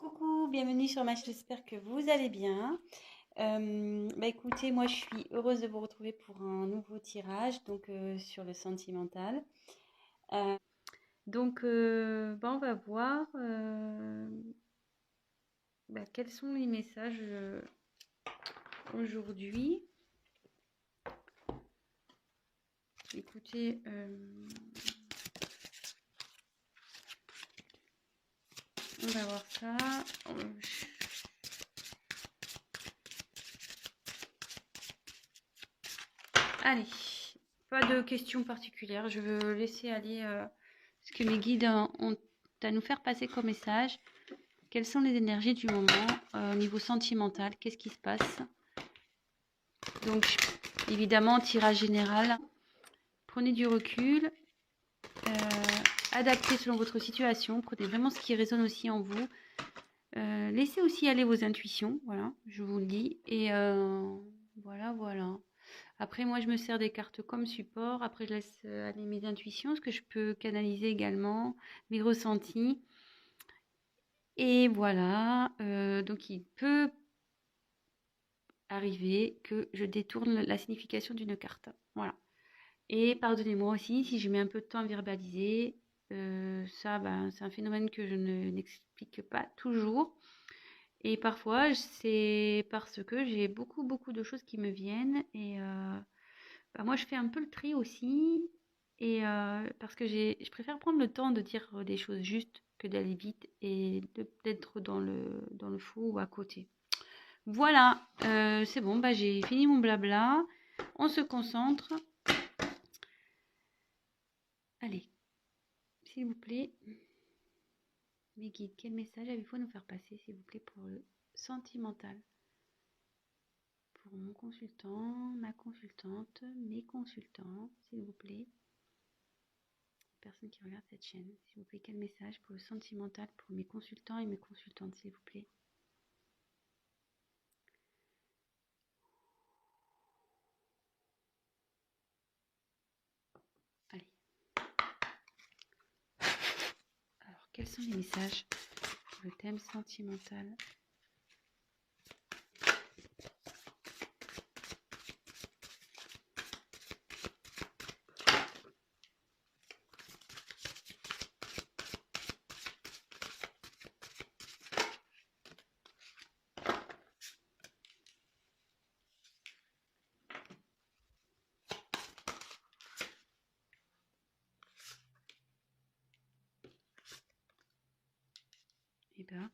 Coucou, bienvenue sur ma chaîne, j'espère que vous allez bien. Écoutez, moi je suis heureuse de vous retrouver pour un nouveau tirage sur le sentimental. Euh, on va voir quels sont les messages aujourd'hui. Écoutez, on va voir ça. Allez, pas de questions particulières. Je veux laisser aller ce que mes guides ont à nous faire passer comme message. Quelles sont les énergies du moment au niveau sentimental? Qu'est-ce qui se passe? Donc, évidemment, tirage général. Prenez du recul. Adaptez selon votre situation. Prenez vraiment ce qui résonne aussi en vous. Laissez aussi aller vos intuitions. Voilà, je vous le dis. Et voilà. Après, moi, je me sers des cartes comme support. Après, je laisse aller mes intuitions, ce que je peux canaliser également, mes ressentis. Et voilà. Donc, il peut arriver que je détourne la signification d'une carte. Voilà. Et pardonnez-moi aussi si je mets un peu de temps à verbaliser. C'est un phénomène que je n'explique pas toujours. Et parfois, c'est parce que j'ai beaucoup de choses qui me viennent. Et moi, je fais un peu le tri aussi. Et parce que je préfère prendre le temps de dire des choses justes que d'aller vite et d'être dans le faux ou à côté. Voilà, c'est bon, j'ai fini mon blabla. On se concentre. Allez, s'il vous plaît, mes guides, quel message avez-vous à nous faire passer, s'il vous plaît, pour le sentimental? Pour mon consultant, ma consultante, mes consultants, s'il vous plaît. Personne qui regarde cette chaîne, s'il vous plaît, quel message pour le sentimental, pour mes consultants et mes consultantes, s'il vous plaît? Allez. Alors, quels sont les messages pour le thème sentimental? Eh bien,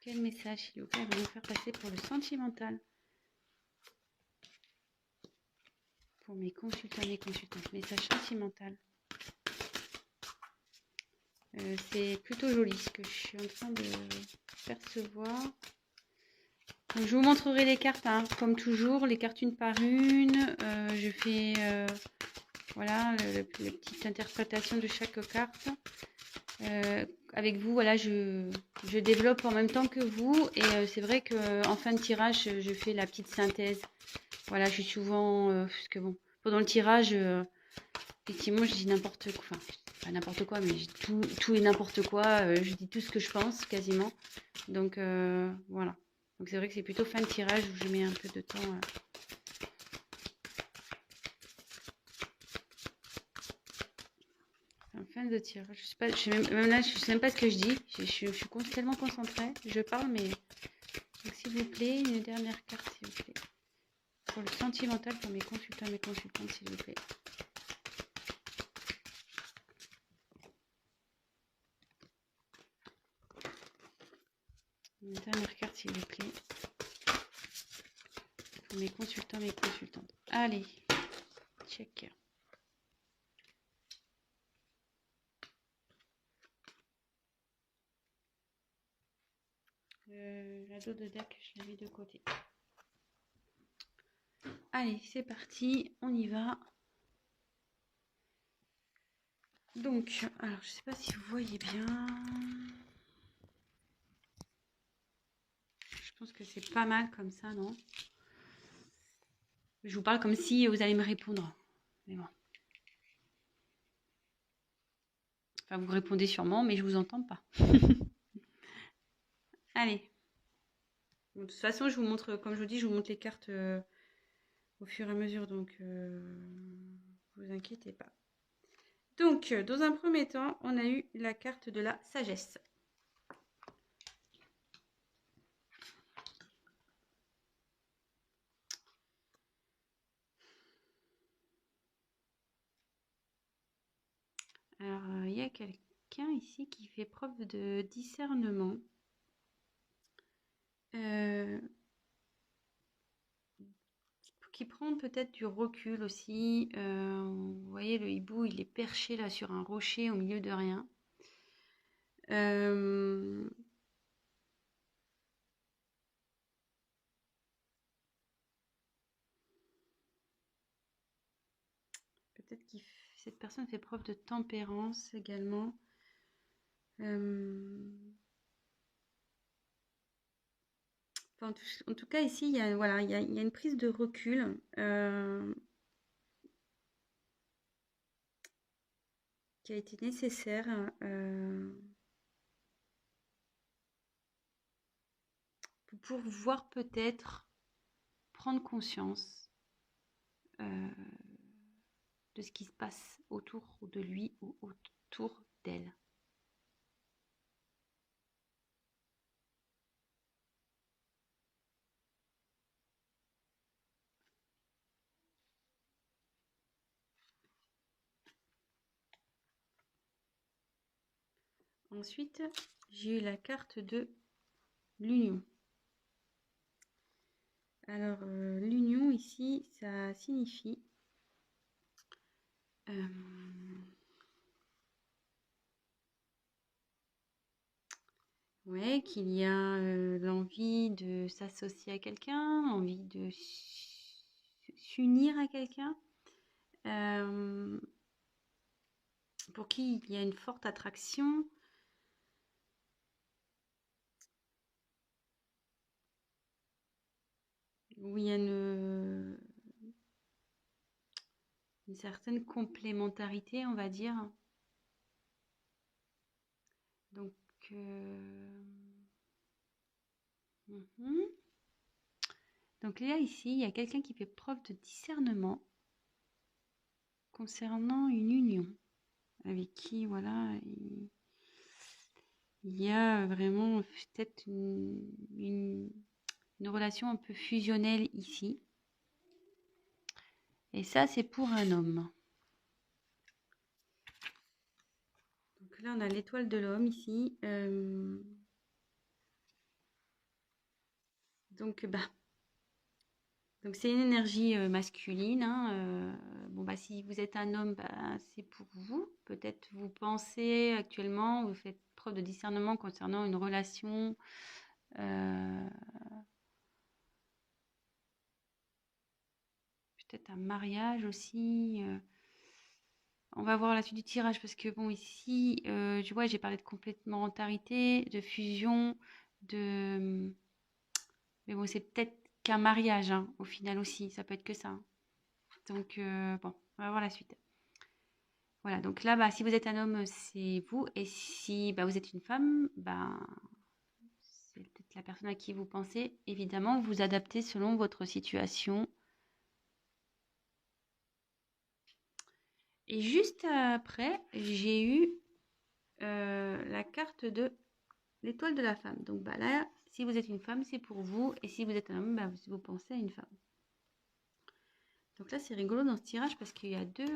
quel message, s'il vous plaît, va nous faire passer pour le sentimental? Pour mes consultants et mes consultantes, message sentimental. C'est plutôt joli ce que je suis en train de percevoir. Donc, je vous montrerai les cartes, hein, comme toujours, les cartes une par une. Je fais voilà la petite interprétation de chaque carte. Avec vous, voilà, je développe en même temps que vous. Et c'est vrai qu'en fin de tirage, je fais la petite synthèse. Voilà, je suis souvent... parce que bon, pendant le tirage, effectivement, je dis n'importe quoi. Enfin, pas n'importe quoi, mais tout et n'importe quoi. Je dis tout ce que je pense, quasiment. Donc, voilà. Donc, c'est vrai que c'est plutôt fin de tirage où je mets un peu de temps. En fin de tirage. Je sais pas, même là, je sais même pas ce que je dis. Je suis tellement concentrée. Je parle, mais... Donc, s'il vous plaît, une dernière carte, s'il vous plaît. Pour le sentimental, pour mes consultants et mes consultantes, s'il vous plaît. Une dernière carte, s'il vous plaît. Pour mes consultants, mes consultantes. Allez, check. La dos de deck, je l'ai mis de côté. Allez, c'est parti, on y va. Donc, alors je sais pas si vous voyez bien. Je pense que c'est pas mal comme ça, non? Je vous parle comme si vous allez me répondre. Mais bon. Enfin, vous répondez sûrement, mais je vous entends pas. Allez. Bon, de toute façon, je vous montre, comme je vous dis, je vous montre les cartes au fur et à mesure, donc vous inquiétez pas. Donc, dans un premier temps, on a eu la carte de la sagesse. Alors, il y a quelqu'un ici qui fait preuve de discernement. Qui prend peut-être du recul aussi. Vous voyez, le hibou, il est perché là sur un rocher au milieu de rien. Peut-être que cette personne fait preuve de tempérance également. Enfin, en tout cas, ici, il y a, voilà, il y a une prise de recul qui a été nécessaire pour pouvoir peut-être prendre conscience de ce qui se passe autour de lui ou autour d'elle. Ensuite, j'ai eu la carte de l'union. Alors, l'union ici, ça signifie ouais, qu'il y a l'envie de s'associer à quelqu'un, envie de s'unir à quelqu'un, pour qui il y a une forte attraction. Où il y a une certaine complémentarité, on va dire. Donc, donc là, ici, il y a quelqu'un qui fait preuve de discernement concernant une union avec qui, voilà, il y a vraiment peut-être une relation un peu fusionnelle ici. Et ça, c'est pour un homme. Donc là, on a l'étoile de l'homme ici. Donc, c'est une énergie masculine. Hein, bon, si vous êtes un homme, c'est pour vous. Peut-être vous pensez actuellement, vous faites preuve de discernement concernant une relation. Peut-être un mariage aussi. On va voir la suite du tirage parce que bon ici, tu vois, j'ai parlé de complémentarité, de fusion, de... Mais bon, c'est peut-être qu'un mariage hein, au final aussi, ça peut être que ça. Hein. Donc bon, on va voir la suite. Voilà, donc là, si vous êtes un homme, c'est vous. Et si vous êtes une femme, c'est peut-être la personne à qui vous pensez. Évidemment, vous adaptez selon votre situation. Et juste après, j'ai eu la carte de l'étoile de la femme. Donc là, si vous êtes une femme, c'est pour vous. Et si vous êtes un homme, vous pensez à une femme. Donc là, c'est rigolo dans ce tirage parce qu'il y a deux...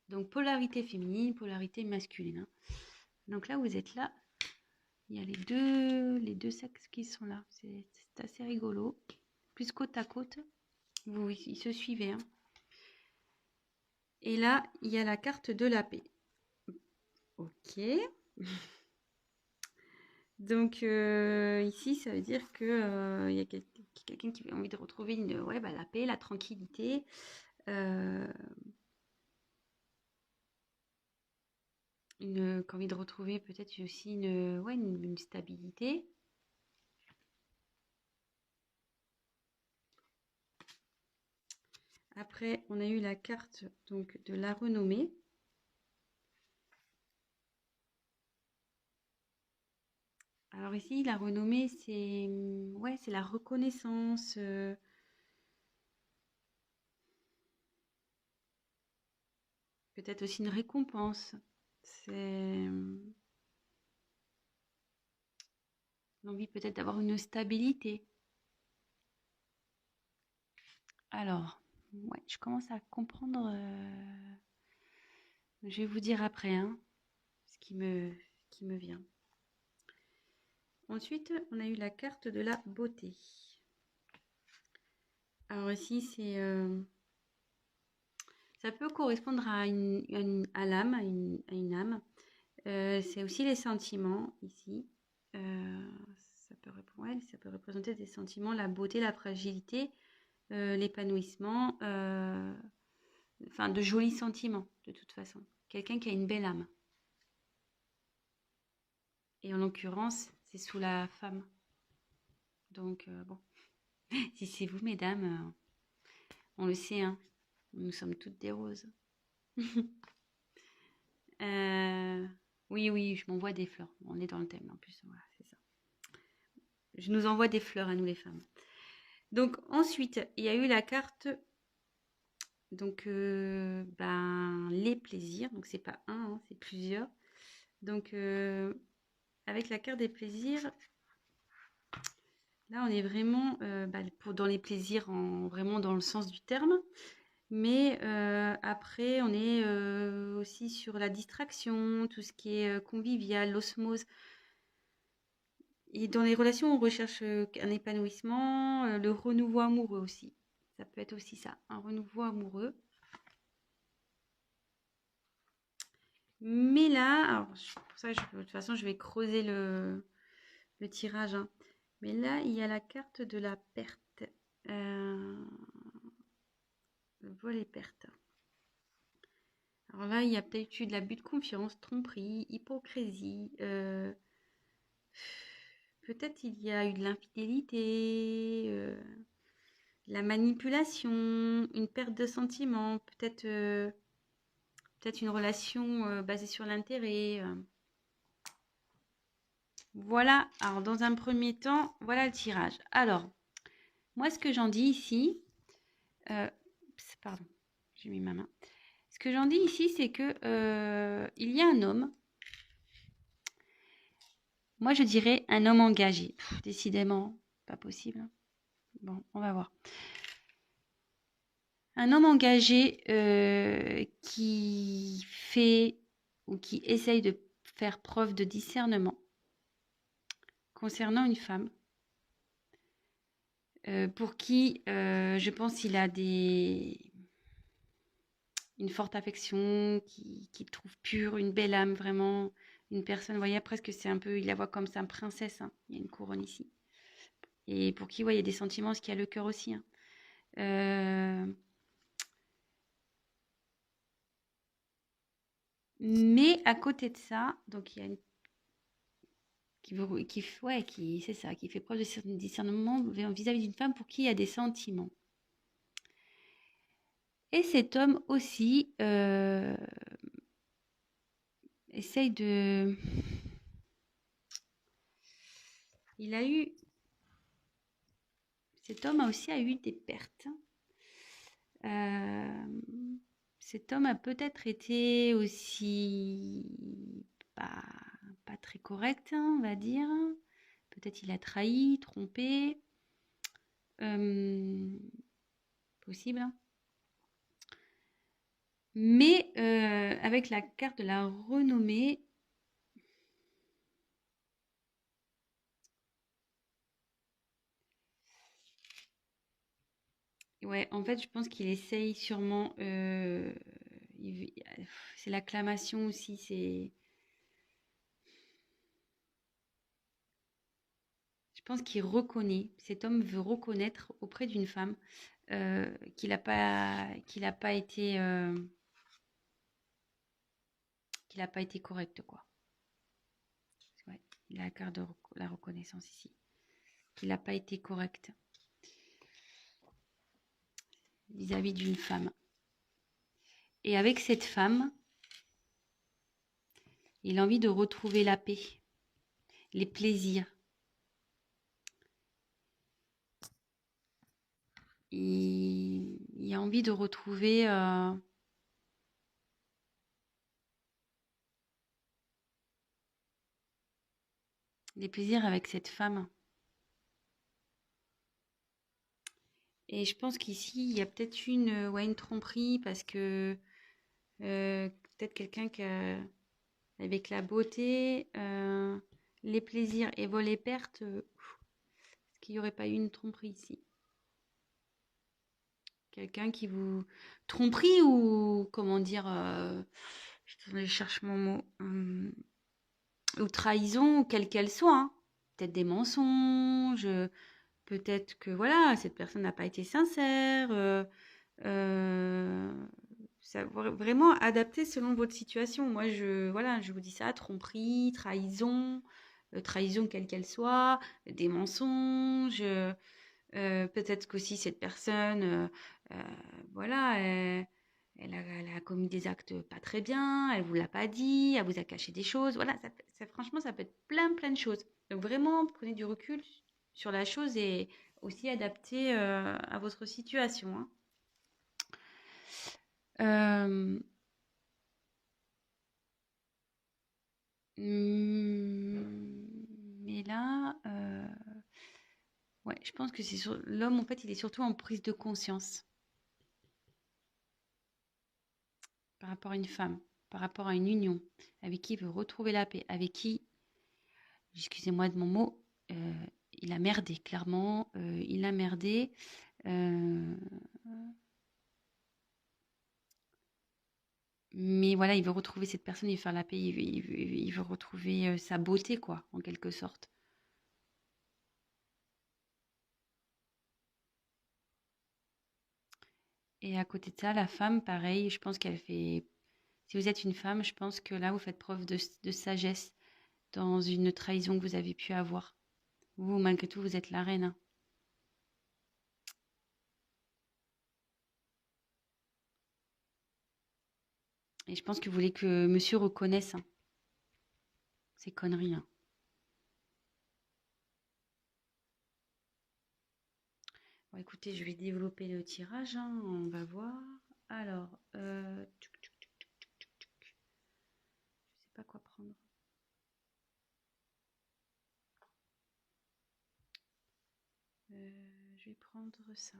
Donc polarité féminine, polarité masculine. Hein. Donc là, vous êtes là. Il y a les deux sexes qui sont là. C'est assez rigolo. Plus côte à côte. Ils se suivaient. Hein. Et là, il y a la carte de la paix. Ok. Donc ici, ça veut dire que y a quelqu'un qui a envie de retrouver la paix, la tranquillité. Envie de retrouver peut-être aussi une stabilité. Après, on a eu la carte donc de la renommée. Alors ici, la renommée, c'est c'est la reconnaissance. Peut-être aussi une récompense. C'est l'envie peut-être d'avoir une stabilité. Alors, ouais, je commence à comprendre. Je vais vous dire après hein, ce qui me vient. Ensuite, on a eu la carte de la beauté. Alors ici, ça peut correspondre à l'âme, à une âme. C'est aussi les sentiments ici. Ça peut représenter des sentiments, la beauté, la fragilité, l'épanouissement, enfin de jolis sentiments de toute façon. Quelqu'un qui a une belle âme. Et en l'occurrence, c'est sous la femme. Donc bon, si c'est vous mesdames, on le sait, hein, nous sommes toutes des roses. Oui, je m'envoie des fleurs. On est dans le thème en plus, voilà, c'est ça. Je nous envoie des fleurs à nous les femmes. Donc ensuite, il y a eu la carte, donc les plaisirs. Donc c'est pas un, hein, c'est plusieurs. Donc avec la carte des plaisirs, là on est vraiment dans les plaisirs, vraiment dans le sens du terme. Mais après, on est aussi sur la distraction, tout ce qui est convivial, l'osmose. Et dans les relations, on recherche un épanouissement, le renouveau amoureux aussi. Ça peut être aussi ça, un renouveau amoureux. Mais là, alors, pour ça, de toute façon, je vais creuser le tirage, hein. Mais là, il y a la carte de la perte. Le vol et perte. Alors là, il y a peut-être eu de l'abus de confiance, tromperie, hypocrisie. Peut-être il y a eu de l'infidélité, la manipulation, une perte de sentiments, peut-être une relation basée sur l'intérêt. Voilà, alors dans un premier temps, voilà le tirage. Alors, moi ce que j'en dis ici, pardon, j'ai mis ma main. Ce que j'en dis ici, c'est que il y a un homme. Moi, je dirais un homme engagé. Décidément, pas possible. Bon, on va voir. Un homme engagé qui fait ou qui essaye de faire preuve de discernement concernant une femme pour qui, je pense, il a une forte affection, qui trouve pure, une belle âme, vraiment, une personne, vous voyez, presque c'est un peu, il la voit comme sa princesse, hein. Il y a une couronne ici. Et pour qui, il y a des sentiments, parce qu'il y a le cœur aussi, hein. Mais à côté de ça, donc il y a une c'est ça, qui fait preuve de discernement vis-à-vis d'une femme pour qui il y a des sentiments. Et cet homme aussi essaye de... Cet homme a aussi eu des pertes. Cet homme a peut-être été aussi pas très correct, hein, on va dire. Peut-être il a trahi, trompé. Possible, hein. Mais avec la carte de la renommée, ouais, en fait, je pense qu'il essaye sûrement. C'est l'acclamation aussi. pense qu'il reconnaît, cet homme veut reconnaître auprès d'une femme qu'il n'a pas été correct, quoi. Ouais, il a la carte de la reconnaissance ici. Qu'il n'a pas été correct vis-à-vis d'une femme. Et avec cette femme, il a envie de retrouver la paix, les plaisirs. Il a envie de retrouver les plaisirs avec cette femme. Et je pense qu'ici, il y a peut-être une tromperie parce que peut-être quelqu'un qui a, avec la beauté, les plaisirs et les pertes, est-ce qu'il n'y aurait pas eu une tromperie ici? Quelqu'un qui vous... Tromperie ou, comment dire, je cherche mon mot, ou trahison, quelle qu'elle soit, hein. Peut-être des mensonges, peut-être que, voilà, cette personne n'a pas été sincère, ça, vraiment adapté selon votre situation. Moi, je vous dis ça, tromperie, trahison, trahison quelle qu'elle soit, des mensonges, peut-être qu'aussi cette personne, voilà, elle a commis des actes pas très bien, elle vous l'a pas dit, elle vous a caché des choses. Voilà, franchement, ça peut être plein de choses. Donc vraiment, prenez du recul sur la chose et aussi adapté à votre situation, hein. Mais là, ouais, je pense que c'est l'homme, en fait, il est surtout en prise de conscience par rapport à une femme, par rapport à une union, avec qui il veut retrouver la paix, avec qui, excusez-moi de mon mot, il a merdé, clairement, il a merdé. Mais voilà, il veut retrouver cette personne, il veut faire la paix, il veut retrouver sa beauté, quoi, en quelque sorte. Et à côté de ça, la femme, pareil, je pense qu'elle fait... Si vous êtes une femme, je pense que là, vous faites preuve de sagesse dans une trahison que vous avez pu avoir. Vous, malgré tout, vous êtes la reine, hein. Et je pense que vous voulez que monsieur reconnaisse, hein, ces conneries, hein. Bon, écoutez, je vais développer le tirage, hein, on va voir. Alors, je sais pas quoi prendre. Je vais prendre ça.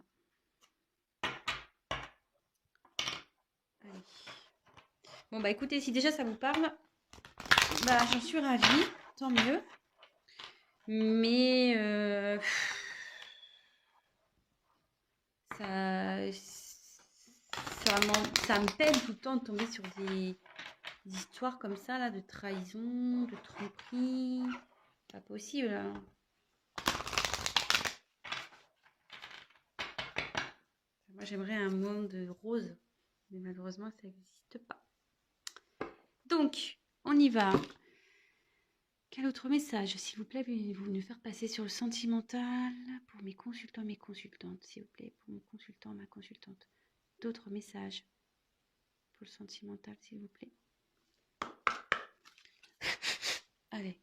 Allez. Bon, bah écoutez, si déjà ça vous parle, bah j'en suis ravie, tant mieux. Mais ça me peine tout le temps de tomber sur des histoires comme ça, là, de trahison, de tromperie. Pas possible, hein. Moi, j'aimerais un monde rose, mais malheureusement, ça n'existe pas. Donc, on y va. Quel autre message, s'il vous plaît, voulez-vous nous faire passer sur le sentimental pour mes consultants, mes consultantes, s'il vous plaît, pour mon consultant, ma consultante. D'autres messages pour le sentimental, s'il vous plaît. Allez.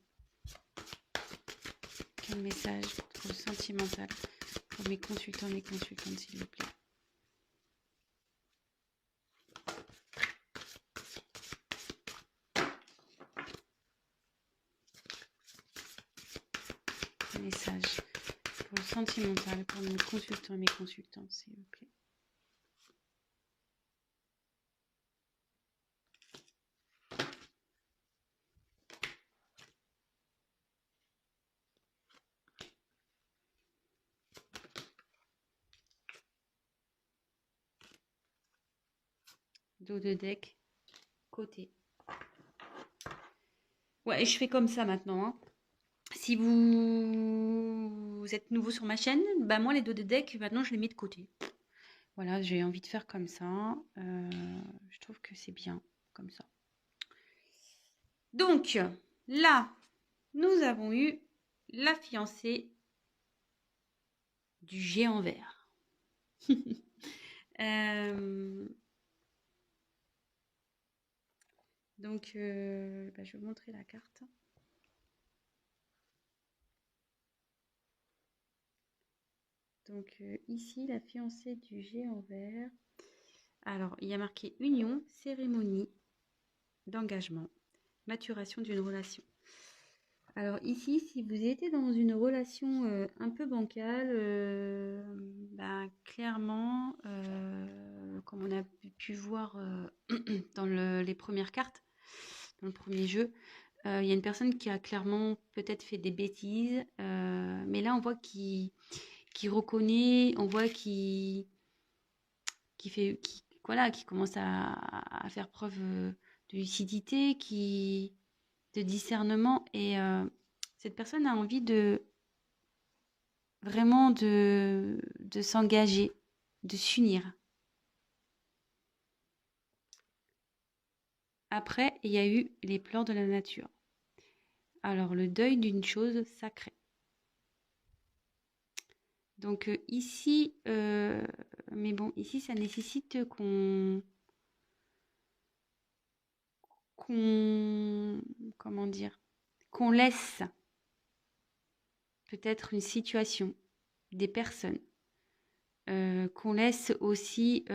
Quel message pour le sentimental pour mes consultants, mes consultantes, s'il vous plaît. Message pour le sentimental pour mes consultants et mes consultantes, s'il vous plaît. Dos de deck, côté. Ouais, je fais comme ça maintenant, hein. Si vous êtes nouveau sur ma chaîne, bah moi les dos de deck, maintenant je les mets de côté. Voilà, j'ai envie de faire comme ça. Je trouve que c'est bien comme ça. Donc là, nous avons eu la fiancée du géant vert. Donc, je vais vous montrer la carte. Donc ici, la fiancée du géant vert. Alors, il y a marqué union, cérémonie d'engagement, maturation d'une relation. Alors ici, si vous étiez dans une relation un peu bancale, clairement, comme on a pu voir dans les premières cartes, dans le premier jeu, il y a une personne qui a clairement peut-être fait des bêtises, mais là on voit qu'il reconnaît, on voit qu'il voilà, qui commence à faire preuve de lucidité, de discernement, et cette personne a envie vraiment de s'engager, de s'unir. Après, il y a eu les pleurs de la nature. Alors, le deuil d'une chose sacrée. Donc ici, mais bon, ici, ça nécessite comment dire, qu'on laisse peut-être une situation, des personnes, qu'on laisse aussi,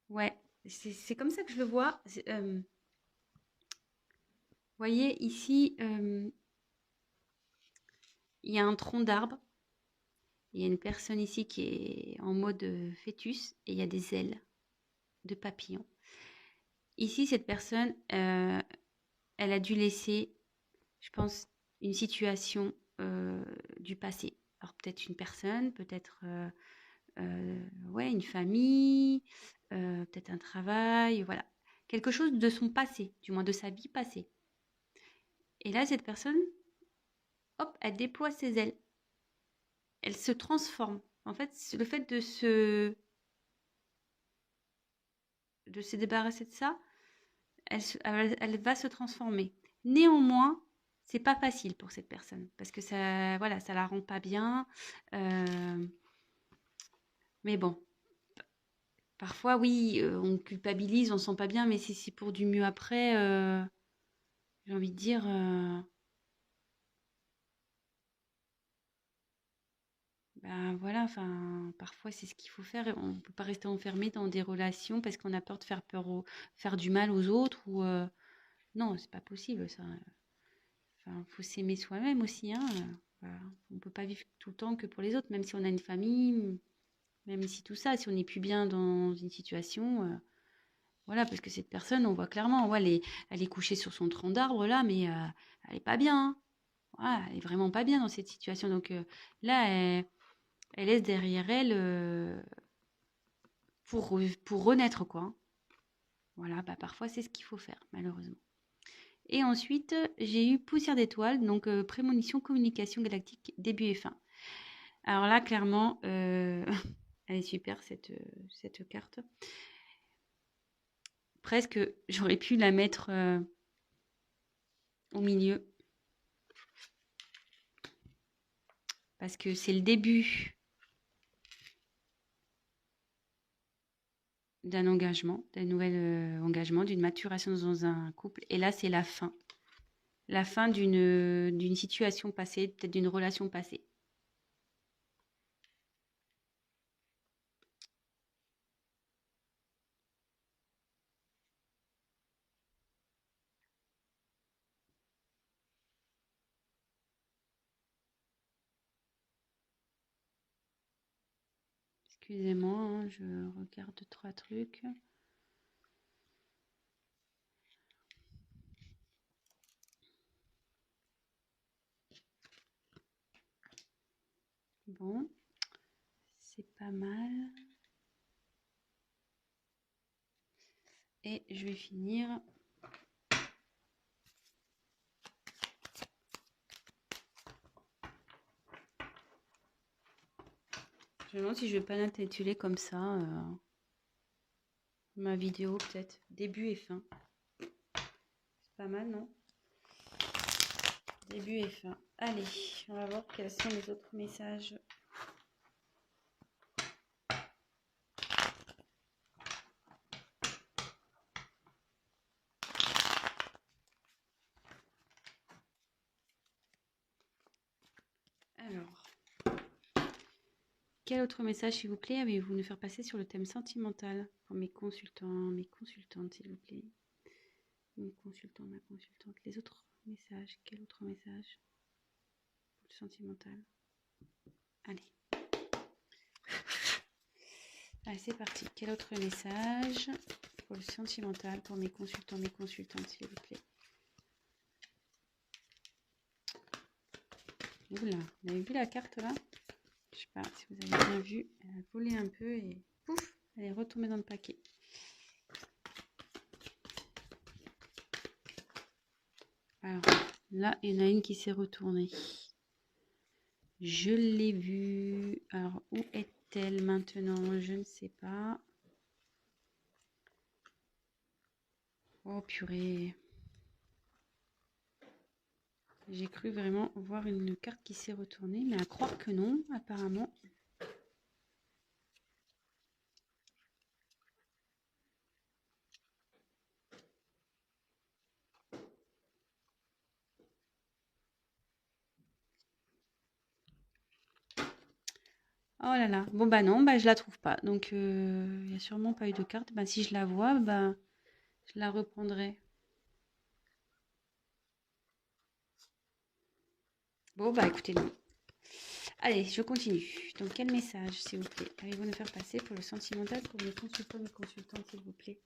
ouais, c'est comme ça que je le vois. Voyez ici, il y a un tronc d'arbre. Il y a une personne ici qui est en mode fœtus et il y a des ailes de papillon. Ici, cette personne, elle a dû laisser, je pense, une situation du passé. Alors peut-être une personne, peut-être ouais, une famille, peut-être un travail, voilà. Quelque chose de son passé, du moins de sa vie passée. Et là, cette personne, hop, elle déploie ses ailes. Elle se transforme. En fait, le fait de se débarrasser de ça, elle va se transformer. Néanmoins, c'est pas facile pour cette personne parce que ça, voilà, ça la rend pas bien. Mais bon, parfois, oui, on culpabilise, on se sent pas bien, mais si c'est pour du mieux après, j'ai envie de dire, ben voilà, enfin, parfois c'est ce qu'il faut faire. On peut pas rester enfermé dans des relations parce qu'on a peur de faire du mal aux autres ou non, c'est pas possible ça. Enfin, faut s'aimer soi-même aussi, hein. Voilà. On peut pas vivre tout le temps que pour les autres, même si on a une famille, même si tout ça, si on n'est plus bien dans une situation, voilà, parce que cette personne, on voit clairement, ouais, elle est couchée sur son tronc d'arbre là, mais elle est pas bien, hein. Voilà, elle est vraiment pas bien dans cette situation. Donc là, elle laisse derrière elle pour renaître, quoi, hein. Voilà, bah parfois c'est ce qu'il faut faire, malheureusement. Et ensuite, j'ai eu Poussière d'étoiles, donc prémonition, communication galactique, début et fin. Alors là, clairement, elle est super cette carte. Presque, j'aurais pu la mettre au milieu. Parce que c'est le début d'un engagement, d'un nouvel engagement, d'une maturation dans un couple. Et là, c'est la fin. La fin d'une situation passée, peut-être d'une relation passée. Excusez-moi, hein, je regarde 3 trucs. Bon, c'est pas mal. Et je vais finir Je me demande si je vais pas l'intituler comme ça. Ma vidéo peut-être. Début et fin. C'est pas mal, non? Début et fin. Allez, on va voir quels sont les autres messages. Alors, quel autre message, s'il vous plaît, avez-vous nous faire passer sur le thème sentimental pour mes consultants, mes consultantes, s'il vous plaît? Mon consultant, ma consultante. Les autres messages, quel autre message pour le sentimental? Allez. Allez, c'est parti. Quel autre message pour le sentimental pour mes consultants, mes consultantes, s'il vous plaît? Oula, vous avez vu la carte là? Je sais pas si vous avez bien vu. Elle a volé un peu et pouf, elle est retombée dans le paquet. Alors là, il y en a une qui s'est retournée. Je l'ai vue. Alors, où est-elle maintenant? Je ne sais pas. Oh purée. J'ai cru vraiment voir une carte qui s'est retournée, mais à croire que non, apparemment. Oh là là. Bon bah non, bah je la trouve pas. Donc il n'y a sûrement pas eu de carte. Bah si je la vois, bah je la reprendrai. Bon bah écoutez, non. Allez, je continue. Donc quel message, s'il vous plaît, allez-vous nous faire passer pour le sentimental pour mes consultants et consultantes, s'il vous plaît?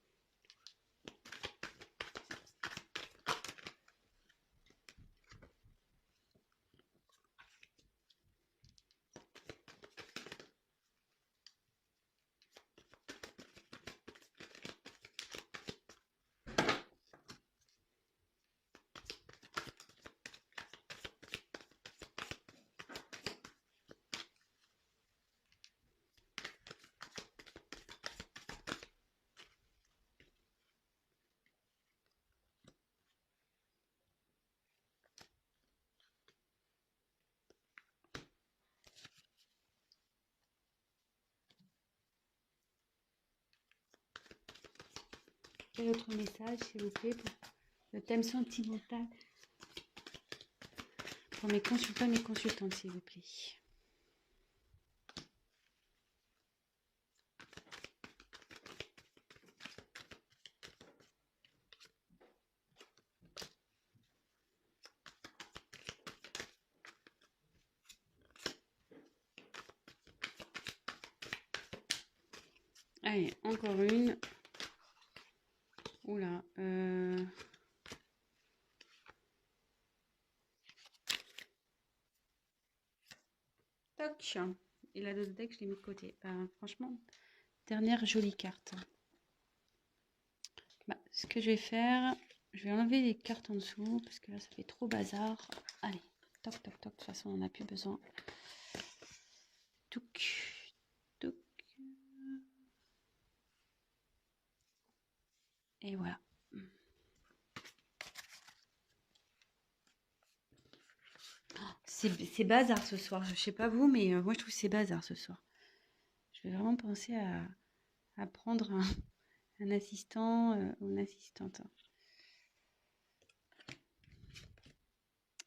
Quel autre message, s'il vous plaît, pour le thème sentimental pour mes consultants et mes consultantes, s'il vous plaît? Allez, encore une. Oula. Toc. Et la dose deck, je l'ai mis de côté. Franchement, dernière jolie carte. Bah, ce que je vais faire, je vais enlever les cartes en dessous parce que là, ça fait trop bazar. Allez, toc, toc, toc. De toute façon, on n'en a plus besoin. Touc, touc. Et voilà. C'est bazar ce soir. Je sais pas vous, mais moi, je trouve que c'est bazar ce soir. Je vais vraiment penser à prendre un assistant ou une assistante.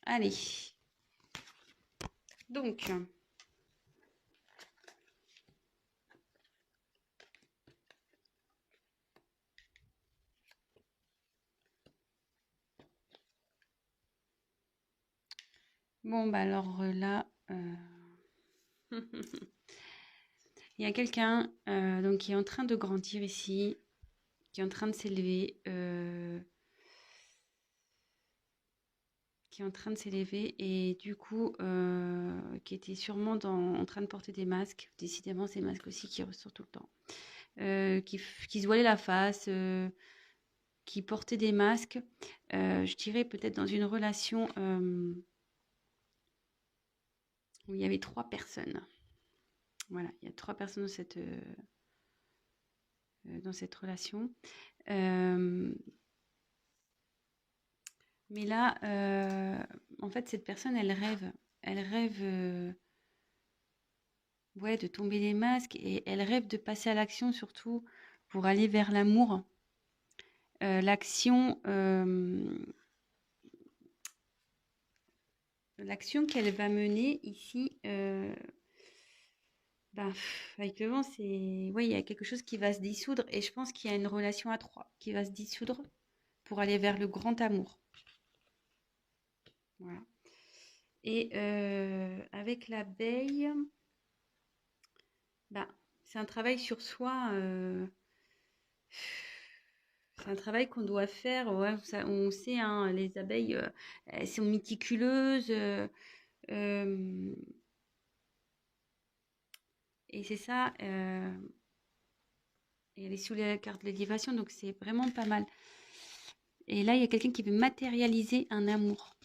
Allez. Donc, bon, bah alors là, il y a quelqu'un donc qui est en train de grandir ici, qui est en train de s'élever, et du coup, qui était sûrement en train de porter des masques. Décidément, ces masques aussi qui ressortent tout le temps. Qui se voilait la face, qui portait des masques, je dirais peut-être dans une relation où il y avait 3 personnes. Voilà, il y a 3 personnes dans cette relation. Mais là, en fait, cette personne, elle rêve. Elle rêve ouais, de tomber les masques et elle rêve de passer à l'action surtout pour aller vers l'amour. L'action qu'elle va mener ici, avec le vent, c'est... Oui, il y a quelque chose qui va se dissoudre et je pense qu'il y a une relation à 3 qui va se dissoudre pour aller vers le grand amour. Voilà. Et avec l'abeille, c'est un travail sur soi. C'est un travail qu'on doit faire. Ouais, on sait, hein, les abeilles, elles sont méticuleuses. Et c'est ça. Et elle est sous la carte de l'élévation, donc c'est vraiment pas mal. Et là, il y a quelqu'un qui veut matérialiser un amour.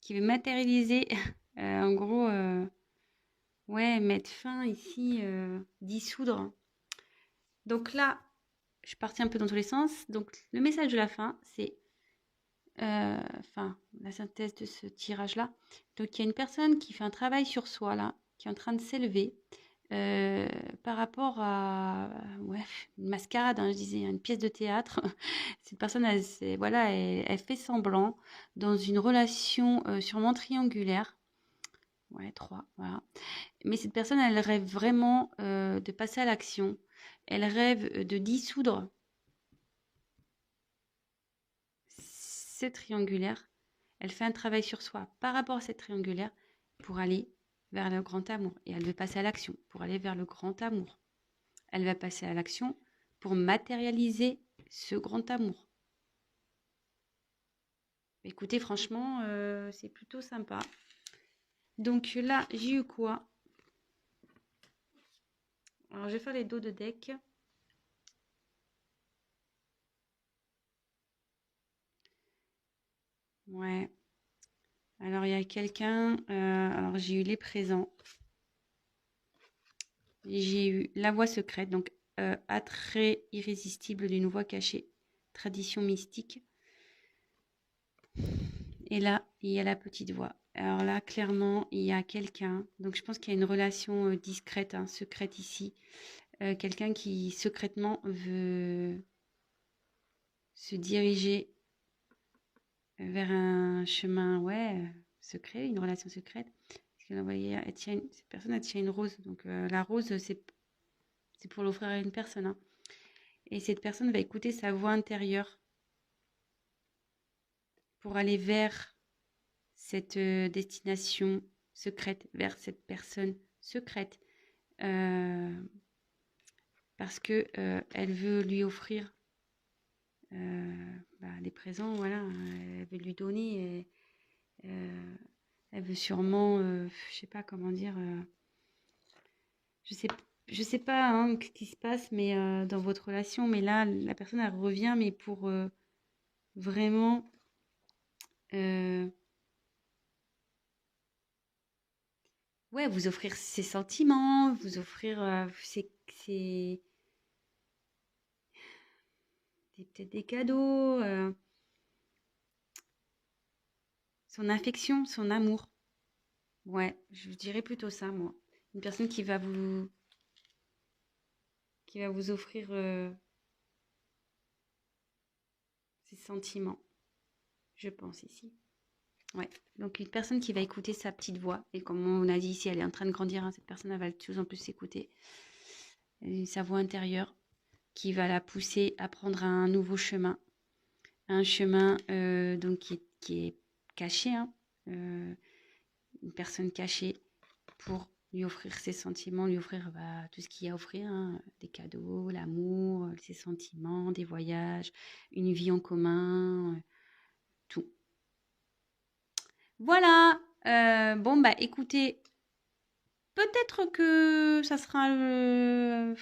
Qui veut matérialiser, en gros, ouais, mettre fin ici, dissoudre. Donc là, je suis partie un peu dans tous les sens. Donc le message de la fin, c'est la synthèse de ce tirage-là. Donc il y a une personne qui fait un travail sur soi là, qui est en train de s'élever par rapport à une mascarade, hein, je disais, une pièce de théâtre. Cette personne, elle fait semblant dans une relation sûrement triangulaire. Ouais, 3, voilà. Mais cette personne, elle rêve vraiment de passer à l'action. Elle rêve de dissoudre cette triangulaire. Elle fait un travail sur soi par rapport à cette triangulaire pour aller vers le grand amour. Et elle veut passer à l'action pour aller vers le grand amour. Elle va passer à l'action pour matérialiser ce grand amour. Écoutez, franchement, c'est plutôt sympa. Donc là, j'ai eu quoi? Alors, je vais faire les dos de deck. Ouais. Alors, il y a quelqu'un... alors, j'ai eu les présents. J'ai eu la voix secrète, donc attrait irrésistible d'une voix cachée, tradition mystique. Et là, il y a la petite voix. Alors là, clairement, il y a quelqu'un. Donc, je pense qu'il y a une relation discrète, hein, secrète ici. Quelqu'un qui secrètement veut se diriger vers un chemin, secret, une relation secrète. Parce qu'elle envoyait, cette personne, elle tient une rose. Donc, la rose, c'est pour l'offrir à une personne, hein. Et cette personne va écouter sa voix intérieure pour aller vers cette destination secrète, vers cette personne secrète. Parce que elle veut lui offrir des présents, voilà. Elle veut lui donner. Et, elle veut sûrement, je sais pas comment dire. Je sais pas, hein, ce qui se passe, mais dans votre relation. Mais là, la personne elle revient, mais pour vraiment. Vous offrir ses sentiments, vous offrir peut-être des cadeaux, son affection, son amour. Ouais, je dirais plutôt ça, moi. Une personne qui va vous offrir ses sentiments, je pense ici. Ouais, donc une personne qui va écouter sa petite voix. Et comme on a dit ici, elle est en train de grandir, hein, cette personne elle va de plus en plus s'écouter. Sa voix intérieure qui va la pousser à prendre un nouveau chemin. Un chemin donc qui est caché, hein, une personne cachée pour lui offrir ses sentiments, lui offrir tout ce qu'il y a à offrir, hein, des cadeaux, l'amour, ses sentiments, des voyages, une vie en commun, tout. Voilà. Bon, écoutez, peut-être que ça sera le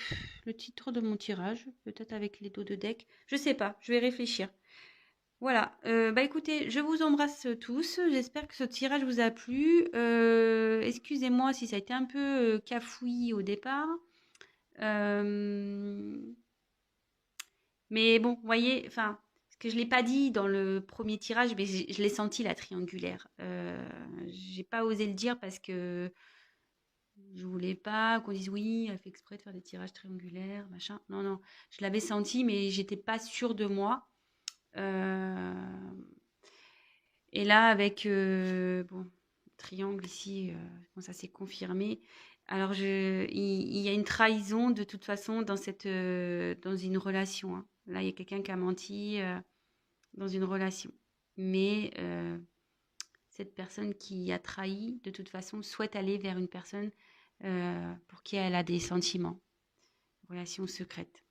titre de mon tirage, peut-être avec les dos de deck. Je sais pas, je vais réfléchir. Voilà, bah écoutez, je vous embrasse tous. J'espère que ce tirage vous a plu. Excusez-moi si ça a été un peu cafouillis au départ. Euh, mais bon, vous voyez, enfin, ce que je ne l'ai pas dit dans le premier tirage, mais je l'ai senti la triangulaire. J'ai pas osé le dire parce que je voulais pas qu'on dise oui, elle fait exprès de faire des tirages triangulaires, machin. Non, non, je l'avais senti, mais j'étais pas sûre de moi. Euh, Et là, avec bon, triangle ici, bon, ça s'est confirmé. Alors, il y a une trahison de toute façon dans une relation, hein. Là, il y a quelqu'un qui a menti dans une relation. Mais cette personne qui a trahi, de toute façon, souhaite aller vers une personne pour qui elle a des sentiments, relation secrète.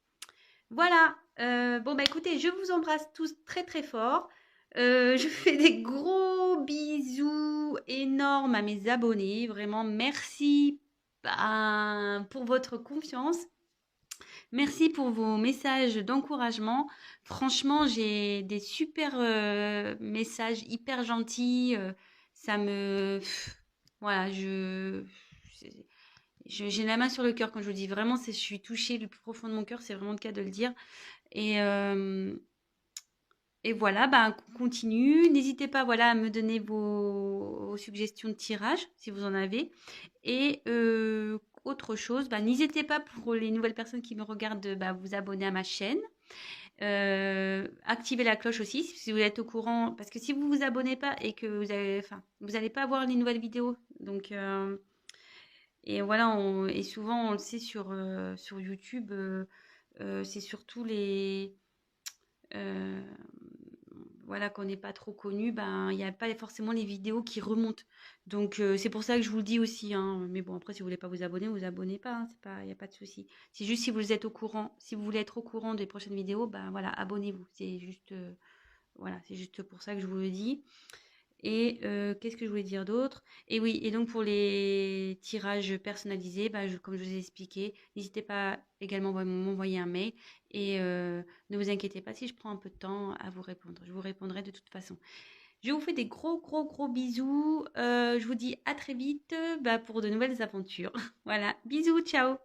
Voilà. Bon, bah écoutez, je vous embrasse tous très très fort. Je fais des gros bisous énormes à mes abonnés. Vraiment, merci pour votre confiance. Merci pour vos messages d'encouragement. Franchement, j'ai des super messages hyper gentils. Ça me... Voilà, j'ai la main sur le cœur quand je vous dis vraiment, je suis touchée du plus profond de mon cœur. C'est vraiment le cas de le dire. Et, euh, et voilà, bah, on continue. N'hésitez pas voilà, à me donner vos suggestions de tirage, si vous en avez. Et autre chose, bah, n'hésitez pas pour les nouvelles personnes qui me regardent, bah, vous abonner à ma chaîne. Activez la cloche aussi si vous êtes au courant. Parce que si vous vous abonnez pas et que vous n'allez pas voir les nouvelles vidéos. Donc, et voilà, et souvent on le sait sur YouTube, c'est surtout euh, voilà, qu'on n'est pas trop connu, ben il n'y a pas forcément les vidéos qui remontent. Donc c'est pour ça que je vous le dis aussi, hein. Mais bon, après, si vous voulez pas vous abonnez pas, hein. C'est pas, il n'y a pas de souci. C'est juste si vous êtes au courant, si vous voulez être au courant des prochaines vidéos, ben voilà, abonnez-vous. C'est juste, voilà, c'est juste pour ça que je vous le dis. Et qu'est-ce que je voulais dire d'autre? Et oui, et donc pour les tirages personnalisés, bah, comme je vous ai expliqué, n'hésitez pas également à m'envoyer un mail et ne vous inquiétez pas si je prends un peu de temps à vous répondre. Je vous répondrai de toute façon. Je vous fais des gros, gros, gros bisous. Je vous dis à très vite bah, pour de nouvelles aventures. Voilà, bisous, ciao!